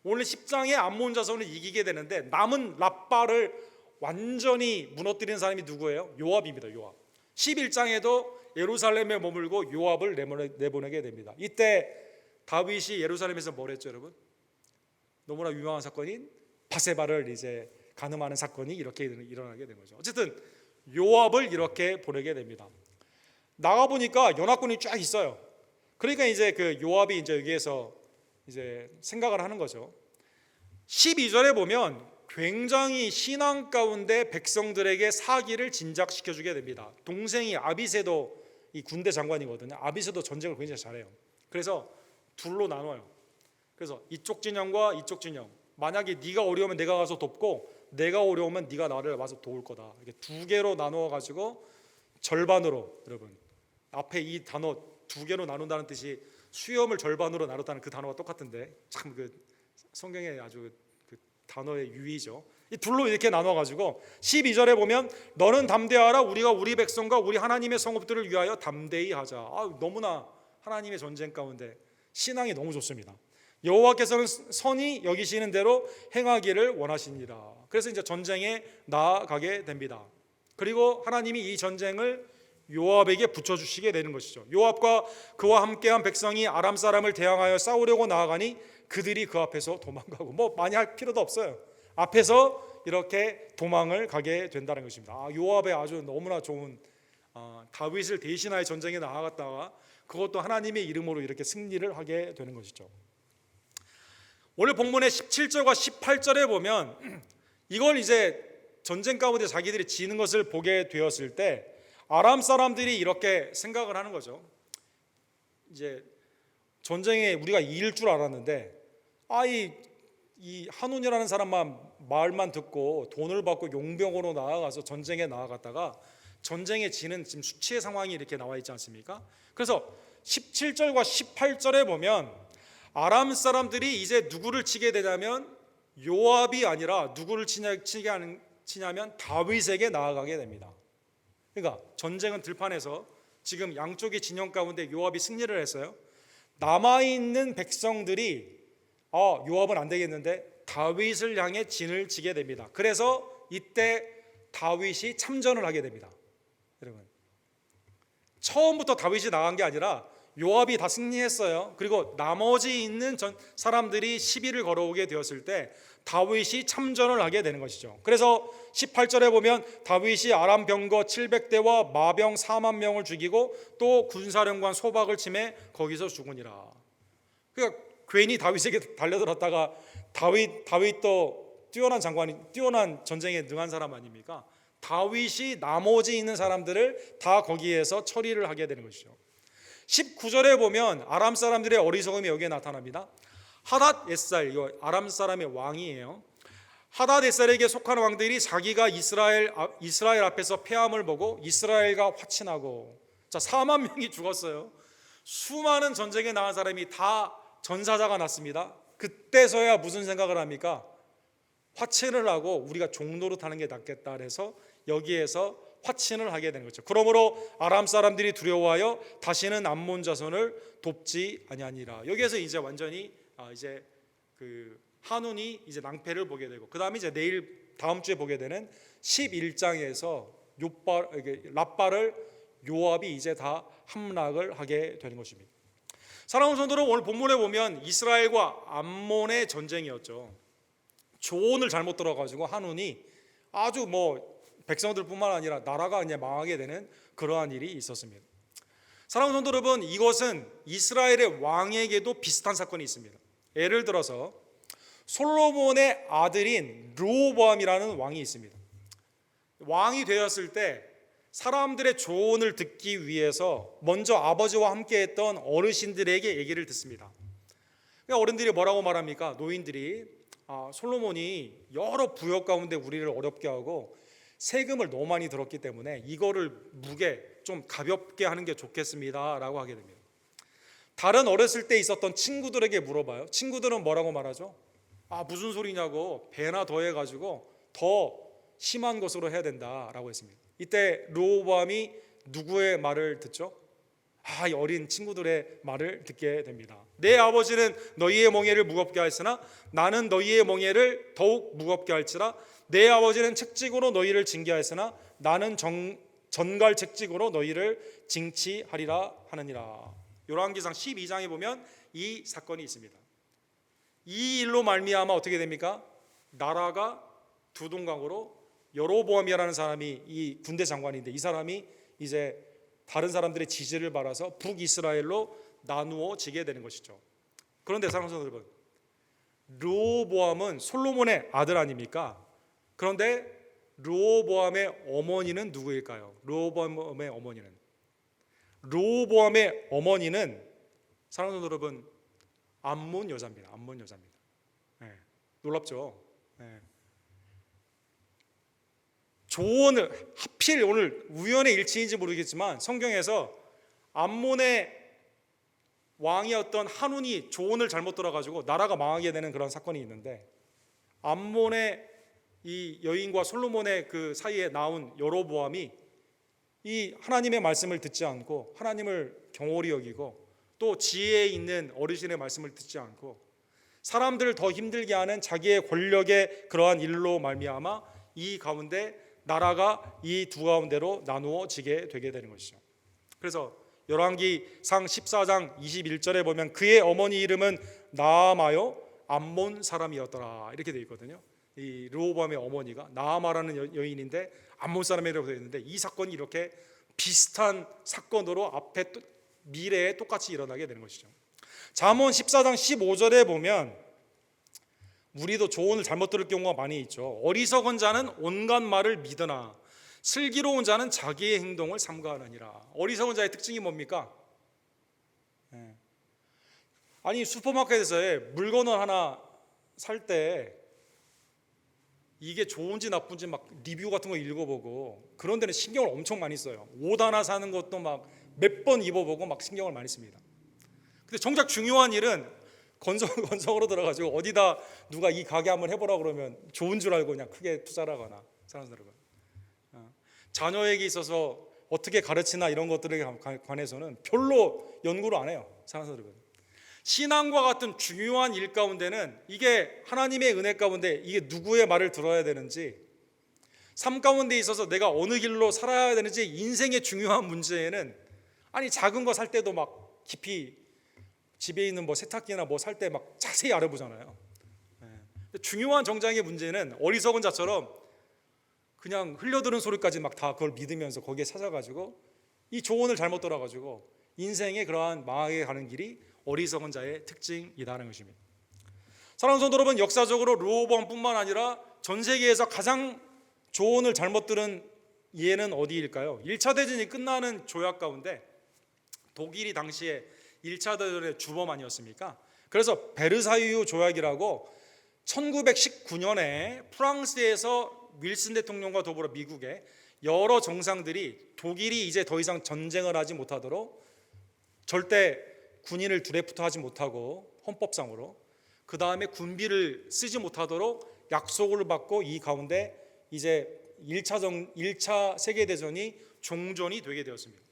오늘 10장에 암몬 자손을 이기게 되는데 남은 랍바를 완전히 무너뜨리는 사람이 누구예요? 요압입니다. 요압. 11장에도 예루살렘에 머물고 요압을 내보내게 됩니다. 이때 다윗이 예루살렘에서 뭘 했죠, 여러분? 너무나 유명한 사건인 바세바를 이제 간음하는 사건이 이렇게 일어나게 된 거죠. 어쨌든 요압을 이렇게 보내게 됩니다. 나가 보니까 연합군이 쫙 있어요. 그러니까 이제 그 요압이 이제 여기에서 이제 생각을 하는 거죠. 12절에 보면 굉장히 신앙 가운데 백성들에게 사기를 진작시켜 주게 됩니다. 동생이 아비새도 이 군대 장관이거든요. 아비새도 전쟁을 굉장히 잘해요. 그래서 둘로 나눠요. 그래서 이쪽 진영과 이쪽 진영, 만약에 네가 어려우면 내가 가서 돕고 내가 어려우면 네가 나를 와서 도울 거다. 이렇게 두 개로 나누어 가지고 절반으로, 여러분 앞에 이 단어 두 개로 나눈다는 뜻이 수염을 절반으로 나눴다는 그 단어가 똑같은데 참 그 성경에 아주 그 단어의 유의죠. 이 둘로 이렇게 나눠 가지고 12절에 보면 너는 담대하라 우리가 우리 백성과 우리 하나님의 성읍들을 위하여 담대히 하자. 너무나 하나님의 전쟁 가운데 신앙이 너무 좋습니다. 여호와께서는 선히 여기시는 대로 행하기를 원하시니라. 그래서 이제 전쟁에 나아가게 됩니다. 그리고 하나님이 이 전쟁을 요압에게 붙여주시게 되는 것이죠. 요압과 그와 함께한 백성이 아람 사람을 대항하여 싸우려고 나아가니 그들이 그 앞에서 도망가고, 많이 할 필요도 없어요. 앞에서 이렇게 도망을 가게 된다는 것입니다. 요압의 아주 너무나 좋은 다윗을 대신하여 전쟁에 나아갔다가 그것도 하나님의 이름으로 이렇게 승리를 하게 되는 것이죠. 오늘 본문의 17절과 18절에 보면 이걸 이제 전쟁 가운데 자기들이 지는 것을 보게 되었을 때 아람 사람들이 이렇게 생각을 하는 거죠. 이제 전쟁에 우리가 이길 줄 알았는데 이 한온이라는 사람만 말만 듣고 돈을 받고 용병으로 나아가서 전쟁에 나아갔다가 전쟁에 지는 지금 수치의 상황이 이렇게 나와 있지 않습니까? 그래서 17절과 18절에 보면 아람 사람들이 이제 누구를 치게 되냐면 요압이 아니라 누구를 치냐면 다윗에게 나아가게 됩니다. 그러니까 전쟁은 들판에서 지금 양쪽의 진영 가운데 요압이 승리를 했어요. 남아있는 백성들이 요압은 안 되겠는데 다윗을 향해 진을 치게 됩니다. 그래서 이때 다윗이 참전을 하게 됩니다. 여러분, 처음부터 다윗이 나간 게 아니라 요압이 다 승리했어요. 그리고 나머지 있는 사람들이 시비를 걸어오게 되었을 때 다윗이 참전을 하게 되는 것이죠. 그래서 18절에 보면 다윗이 아람 병거 700대와 마병 4만 명을 죽이고 또 군사령관 소박을 치매 거기서 죽으니라. 그러니까 괜히 다윗에게 달려들었다가 다윗도 뛰어난 전쟁에 능한 사람 아닙니까? 다윗이 나머지 있는 사람들을 다 거기에서 처리를 하게 되는 것이죠. 19절에 보면 아람 사람들의 어리석음이 여기에 나타납니다. 하닷 에살, 이거 아람 사람의 왕이에요. 하닷 에살에게 속한 왕들이 자기가 이스라엘 앞에서 패함을 보고 이스라엘과 화친하고, 4만 명이 죽었어요. 수많은 전쟁에 나간 사람이 다 전사자가 났습니다. 그때서야 무슨 생각을 합니까? 화친을 하고 우리가 종노릇 하는 게 낫겠다 해서 여기에서 화친을 하게 되는 거죠. 그러므로 아람 사람들이 두려워하여 다시는 암몬 자손을 돕지 아니하니라. 여기에서 이제 완전히 이제 그 한운이 이제 낭패를 보게 되고, 그 다음에 이제 다음 주에 보게 되는 11장에서 랍바를 요압이 이제 다 함락을 하게 되는 것입니다. 사랑하는 성도들은 오늘 본문에 보면 이스라엘과 암몬의 전쟁이었죠. 조언을 잘못 들어가지고 한운이 아주 백성들뿐만 아니라 나라가 그냥 망하게 되는 그러한 일이 있었습니다. 사랑하는 성도 여러분, 이것은 이스라엘의 왕에게도 비슷한 사건이 있습니다. 예를 들어서 솔로몬의 아들인 르호보암이라는 왕이 있습니다. 왕이 되었을 때 사람들의 조언을 듣기 위해서 먼저 아버지와 함께했던 어르신들에게 얘기를 듣습니다. 어른들이 뭐라고 말합니까? 노인들이 솔로몬이 여러 부역 가운데 우리를 어렵게 하고 세금을 너무 많이 들었기 때문에 이거를 무게 좀 가볍게 하는 게 좋겠습니다 라고 하게 됩니다. 다른 어렸을 때 있었던 친구들에게 물어봐요. 친구들은 뭐라고 말하죠? 무슨 소리냐고, 배나 더해가지고 더 심한 것으로 해야 된다라고 했습니다. 이때 르호보암이 누구의 말을 듣죠? 이 어린 친구들의 말을 듣게 됩니다. 내 아버지는 너희의 멍에를 무겁게 하였으나 나는 너희의 멍에를 더욱 무겁게 할지라. 내 아버지는 책찍으로 너희를 징계하였으나 나는 전갈 책찍으로 너희를 징치하리라 하느니라. 열왕기상 12장에 보면 이 사건이 있습니다. 이 일로 말미암아 어떻게 됩니까? 나라가 두 동강으로, 여로보암이라는 사람이 이 군대 장관인데 이 사람이 이제 다른 사람들의 지지를 받아서 북이스라엘로 나누어지게 되는 것이죠. 그런데 사랑하는 여러분, 르호보암은 솔로몬의 아들 아닙니까? 그런데 르호보암의 어머니는 누구일까요? 르호보암의 어머니는 사랑하는 여러분, 암몬 여자입니다. 놀랍죠? 조언을, 하필 오늘 우연의 일치인지 모르겠지만 성경에서 암몬의 왕이었던 한운이 조언을 잘못 들어가지고 나라가 망하게 되는 그런 사건이 있는데, 암몬의 이 여인과 솔로몬의 그 사이에 나온 여로보암이 이 하나님의 말씀을 듣지 않고 하나님을 경홀히 여기고 또 지혜에 있는 어르신의 말씀을 듣지 않고 사람들을 더 힘들게 하는 자기의 권력의 그러한 일로 말미암아 이 가운데 나라가 이 두 가운데로 나누어지게 되게 되는 것이죠. 그래서 열왕기상 14장 21절에 보면 그의 어머니 이름은 나아마요 암몬 사람이었더라 이렇게 되어 있거든요. 이 르호보암의 어머니가 나아마라는 여인인데 암몬 사람이라고 되어 있는데, 이 사건이 이렇게 비슷한 사건으로 앞에 미래에 똑같이 일어나게 되는 것이죠. 잠언 14장 15절에 보면 우리도 조언을 잘못 들을 경우가 많이 있죠. 어리석은 자는 온갖 말을 믿으나 슬기로운 자는 자기의 행동을 삼가하느니라. 어리석은 자의 특징이 뭡니까? 아니 슈퍼마켓에서 물건을 하나 살 때 이게 좋은지 나쁜지 막 리뷰 같은 거 읽어보고 그런 데는 신경을 엄청 많이 써요. 옷 하나 사는 것도 막 몇 번 입어보고 막 신경을 많이 씁니다. 근데 정작 중요한 일은 건성으로 들어가지고 어디다 누가 이 가게 한번 해보라 그러면 좋은 줄 알고 그냥 크게 투자를 하거나 사람들은 자녀에게 있어서 어떻게 가르치나 이런 것들에 관해서는 별로 연구를 안 해요. 사람들은 신앙과 같은 중요한 일 가운데는 이게 하나님의 은혜 가운데 이게 누구의 말을 들어야 되는지, 삶 가운데 있어서 내가 어느 길로 살아야 되는지 인생의 중요한 문제에는 아니 작은 거 살 때도 막 깊이 집에 있는 뭐 세탁기나 뭐 살 때 막 자세히 알아보잖아요. 중요한 정장의 문제는 어리석은 자처럼 그냥 흘려드는 소리까지 막 다 그걸 믿으면서 거기에 찾아가지고 이 조언을 잘못 들어가지고 인생의 그러한 망하게 가는 길이 어리석은 자의 특징이라는 것입니다. 사랑하는 성도 여러분, 역사적으로 르호보암뿐만 아니라 전 세계에서 가장 조언을 잘못 들은 예는 어디일까요? 1차 대전이 끝나는 조약 가운데 독일이 당시에 1차 대전의 주범 아니었습니까? 그래서 베르사유 조약이라고 1919년에 프랑스에서 윌슨 대통령과 더불어 미국의 여러 정상들이 독일이 이제 더 이상 전쟁을 하지 못하도록 절대 군인을 드래프트 하지 못하고 헌법상으로 그 다음에 군비를 쓰지 못하도록 약속을 받고 이 가운데 이제 1차 세계대전이 종전이 되게 되었습니다.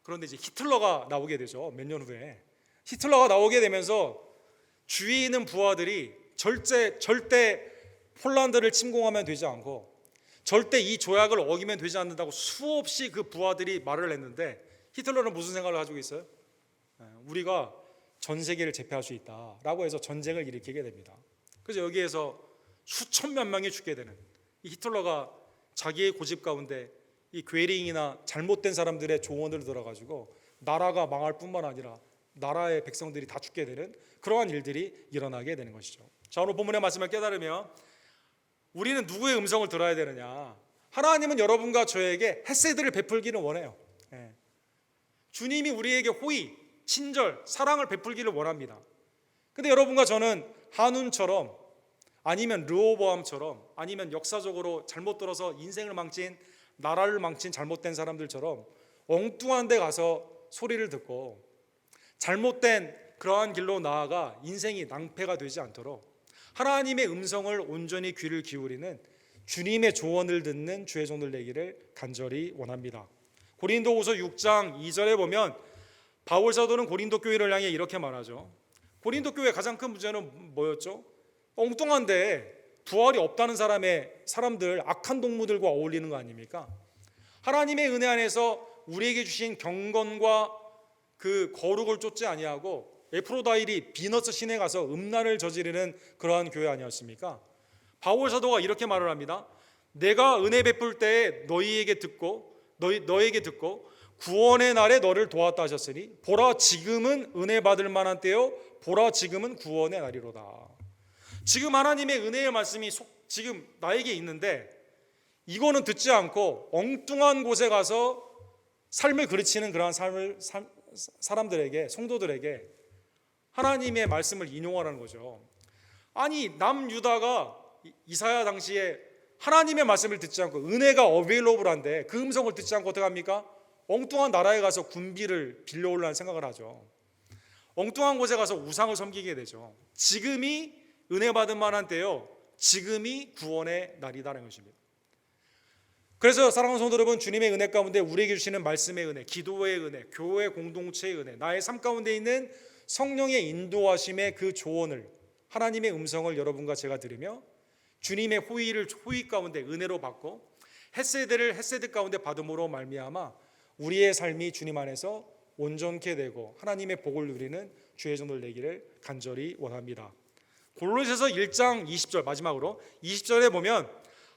그런데 이제 히틀러가 나오게 되죠. 몇 년 후에 히틀러가 나오게 되면서 주위에 있는 부하들이 절대 폴란드를 침공하면 되지 않고 절대 이 조약을 어기면 되지 않는다고 수없이 그 부하들이 말을 했는데, 히틀러는 무슨 생각을 가지고 있어요? 우리가 전 세계를 제패할 수 있다라고 해서 전쟁을 일으키게 됩니다. 그래서 여기에서 수천 몇 명이 죽게 되는, 이 히틀러가 자기의 고집 가운데 이 괴링이나 잘못된 사람들의 조언을 들어가지고 나라가 망할 뿐만 아니라 나라의 백성들이 다 죽게 되는 그러한 일들이 일어나게 되는 것이죠. 자, 오늘 본문의 말씀을 깨달으면 우리는 누구의 음성을 들어야 되느냐? 하나님은 여러분과 저에게 헤세드를 베풀기를 원해요. 주님이 우리에게 호의, 친절, 사랑을 베풀기를 원합니다. 근데 여러분과 저는 한운처럼 아니면 르호보암처럼 아니면 역사적으로 잘못 들어서 인생을 망친, 나라를 망친 잘못된 사람들처럼 엉뚱한 데 가서 소리를 듣고 잘못된 그러한 길로 나아가 인생이 낭패가 되지 않도록 하나님의 음성을 온전히 귀를 기울이는 주님의 조언을 듣는 주의 종들 되기를 간절히 원합니다. 고린도후서 6장 2절에 보면 바울 사도는 고린도 교회를 향해 이렇게 말하죠. 고린도 교회의 가장 큰 문제는 뭐였죠? 엉뚱한데 부활이 없다는 사람들, 악한 동무들과 어울리는 거 아닙니까? 하나님의 은혜 안에서 우리에게 주신 경건과 그 거룩을 쫓지 아니하고 에프로다일이 비너스 신에 가서 음란을 저지르는 그러한 교회 아니었습니까? 바울 사도가 이렇게 말을 합니다. 내가 은혜 베풀 때에 너에게 듣고 구원의 날에 너를 도왔다 하셨으니 보라 지금은 은혜 받을 만한 때요 보라 지금은 구원의 날이로다. 지금 하나님의 은혜의 말씀이 지금 나에게 있는데 이거는 듣지 않고 엉뚱한 곳에 가서 삶을 그르치는 그러한 사람들에게, 성도들에게 하나님의 말씀을 인용하라는 거죠. 아니 남유다가 이사야 당시에 하나님의 말씀을 듣지 않고 은혜가 어베일러블한데 그 음성을 듣지 않고 어떻게 합니까? 엉뚱한 나라에 가서 군비를 빌려올라는 생각을 하죠. 엉뚱한 곳에 가서 우상을 섬기게 되죠. 지금이 은혜 받은 만한 때요, 지금이 구원의 날이다라는 것입니다. 그래서 사랑하는 성도 여러분, 주님의 은혜 가운데 우리에게 주시는 말씀의 은혜, 기도의 은혜, 교회 공동체의 은혜, 나의 삶 가운데 있는 성령의 인도하심의 그 조언을, 하나님의 음성을 여러분과 제가 들으며 주님의 호의 가운데 은혜로 받고 헤세드를 헤세드 가운데 받음으로 말미암아 우리의 삶이 주님 안에서 온전케 되고 하나님의 복을 누리는 주의 종들 되기를 간절히 원합니다. 골로새서 1장 20절, 마지막으로 20절에 보면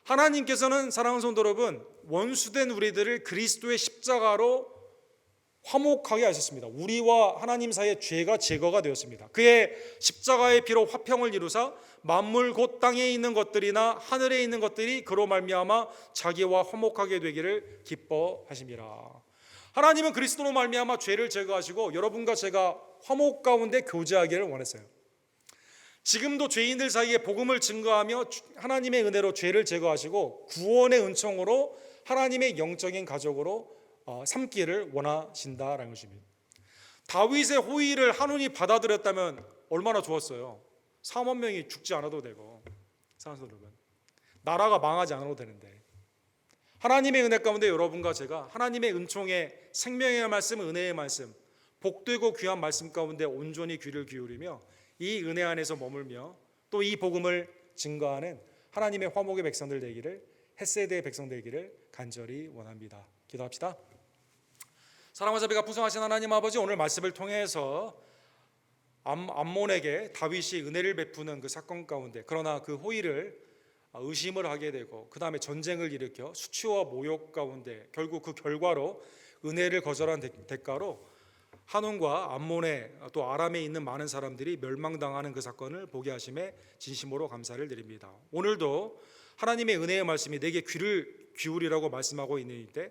하나님께서는 사랑하는 성도 여러분, 원수된 우리들을 그리스도의 십자가로 화목하게 하셨습니다. 우리와 하나님 사이의 죄가 제거가 되었습니다. 그의 십자가의 피로 화평을 이루사 만물 곧 땅에 있는 것들이나 하늘에 있는 것들이 그로 말미암아 자기와 화목하게 되기를 기뻐하심이라. 하나님은 그리스도로 말미암아 죄를 제거하시고 여러분과 제가 화목 가운데 교제하기를 원했어요. 지금도 죄인들 사이에 복음을 증거하며 하나님의 은혜로 죄를 제거하시고 구원의 은총으로 하나님의 영적인 가족으로 삼기를 원하신다라는 것입니다. 다윗의 호의를 한운이 받아들였다면 얼마나 좋았어요. 4만 명이 죽지 않아도 되고, 사랑하는 여러분, 나라가 망하지 않아도 되는데, 하나님의 은혜 가운데 여러분과 제가 하나님의 은총의 생명의 말씀, 은혜의 말씀, 복되고 귀한 말씀 가운데 온전히 귀를 기울이며 이 은혜 안에서 머물며 또 이 복음을 증거하는 하나님의 화목의 백성들 되기를, 헷세대의 백성 되기를 간절히 원합니다. 기도합시다. 사랑과 자비가 풍성하신 하나님 아버지, 오늘 말씀을 통해서 암몬에게 다윗이 은혜를 베푸는 그 사건 가운데, 그러나 그 호의를 의심을 하게 되고 그 다음에 전쟁을 일으켜 수치와 모욕 가운데 결국 그 결과로 은혜를 거절한 대가로 한온과 암몬의 또 아람에 있는 많은 사람들이 멸망당하는 그 사건을 보게 하심에 진심으로 감사를 드립니다. 오늘도 하나님의 은혜의 말씀이 내게 귀를 기울이라고 말씀하고 있는 이때,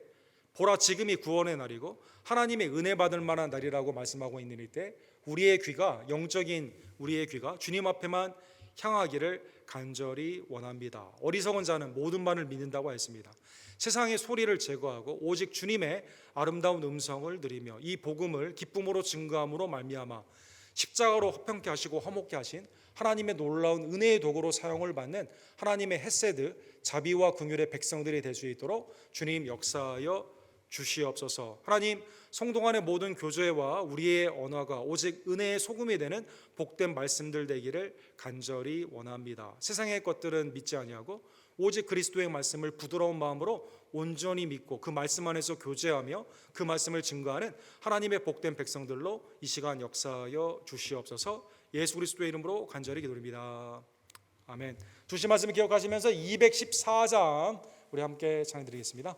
보라 지금이 구원의 날이고 하나님의 은혜 받을 만한 날이라고 말씀하고 있는 이때 우리의 귀가, 영적인 우리의 귀가 주님 앞에만 향하기를 간절히 원합니다. 어리석은 자는 모든 말을 믿는다고 했습니다. 세상의 소리를 제거하고 오직 주님의 아름다운 음성을 들으며 이 복음을 기쁨으로 증거함으로 말미암아 십자가로 화평케 하시고 화목케 하신 하나님의 놀라운 은혜의 도구로 사용을 받는 하나님의 헷세드, 자비와 긍휼의 백성들이 될 수 있도록 주님 역사하여 주시옵소서. 하나님, 성도 간의 모든 교제와 우리의 언어가 오직 은혜의 소금이 되는 복된 말씀들 되기를 간절히 원합니다. 세상의 것들은 믿지 아니하고 오직 그리스도의 말씀을 부드러운 마음으로 온전히 믿고 그 말씀 안에서 교제하며 그 말씀을 증거하는 하나님의 복된 백성들로 이 시간 역사하여 주시옵소서. 예수 그리스도의 이름으로 간절히 기도드립니다. 아멘. 주신 말씀을 기억하시면서 214장 우리 함께 찬양드리겠습니다.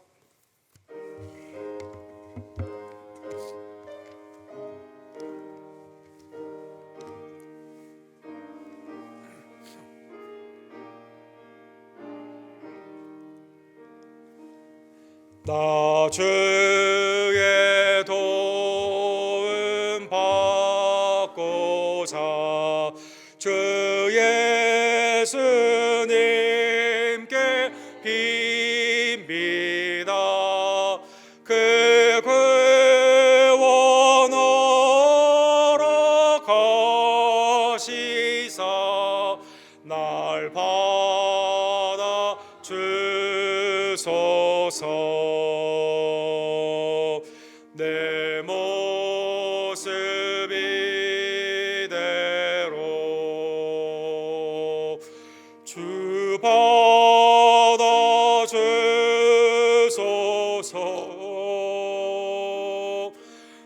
나 주의 도움 받고자 주 예수님께 빕니다. 그 구원하러 가시사 날 받아 주소서. 내 모습 이대로 주 받아 주소서.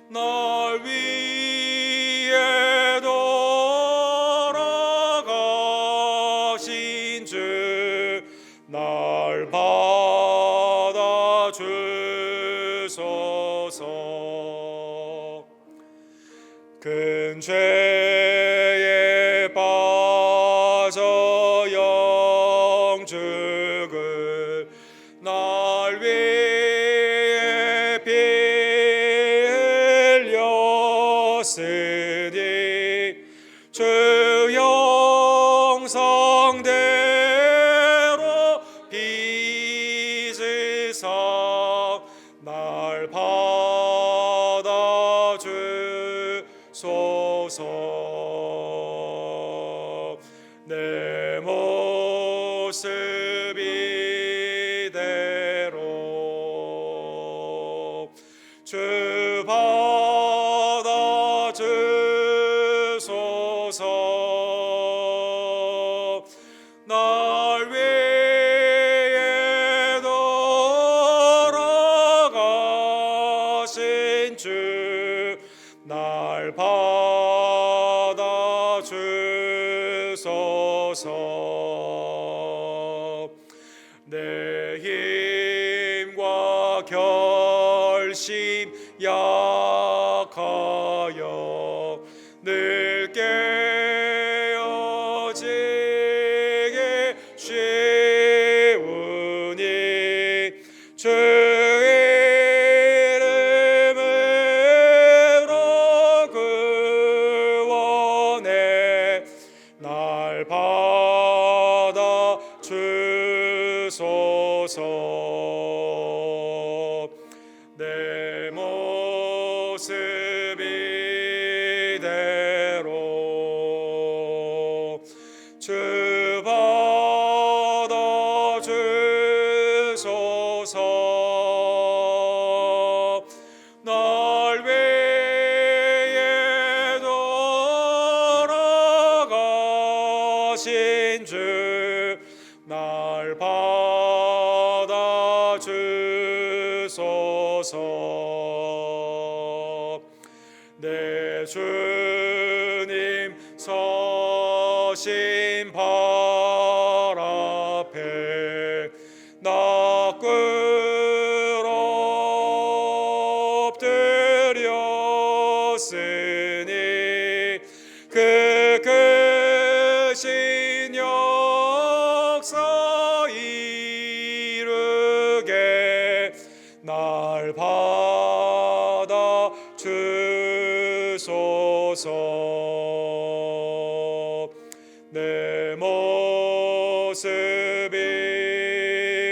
날 위해 돌아가신 주 날 받아 주소서. 큰 죄에 빠져 영죽을 날 위해 피 흘렸으니 주 형상대로 내 모습 이대로 주 받아주소서. 날 위해 돌아가신 주 날 받아주소서. 내 힘과 결심 약하여 늘 깨어지기 쉬우니 주 이름으로 구원해 날 받아주소서. 내 모습 이대로 주 받아주소서. 날 위해 돌아가신 주 날 받아주소서. 내 주님 서신 발 앞에 나 엎드렸으니 그 크신 역사 이루게 날 받아주소서. 내 모습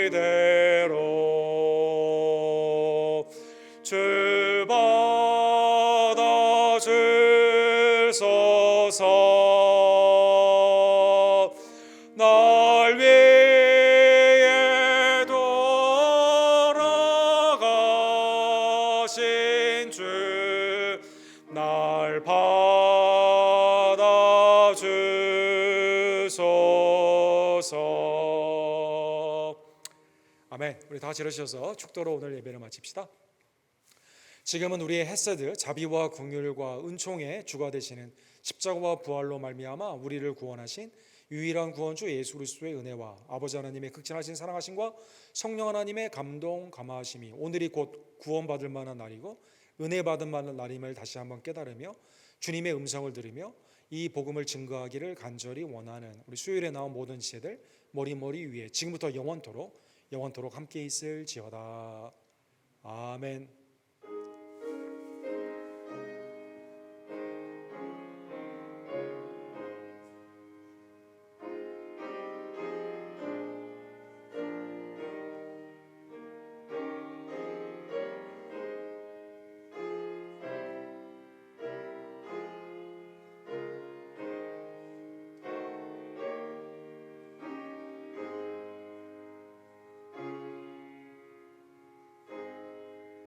이대로 주 받아주소서. 날 위해 돌아가신 주 날 받아주소서. 아멘. 우리 다 같이 일어서셔서 축도로 오늘 예배를 마칩시다. 지금은 우리의 헤세드, 자비와 긍휼과 은총의 주가 되시는 십자가와 부활로 말미암아 우리를 구원하신 유일한 구원주 예수 그리스도의 은혜와 아버지 하나님의 극진하신 사랑하심과 성령 하나님의 감동 감화하심이 오늘이 곧 구원받을 만한 날이고 은혜 받은 만한 날임을 다시 한번 깨달으며 주님의 음성을 들으며 이 복음을 증거하기를 간절히 원하는 우리 수요일에 나온 모든 지체들 머리 위에 지금부터 영원토록 함께 있을지어다. 아멘.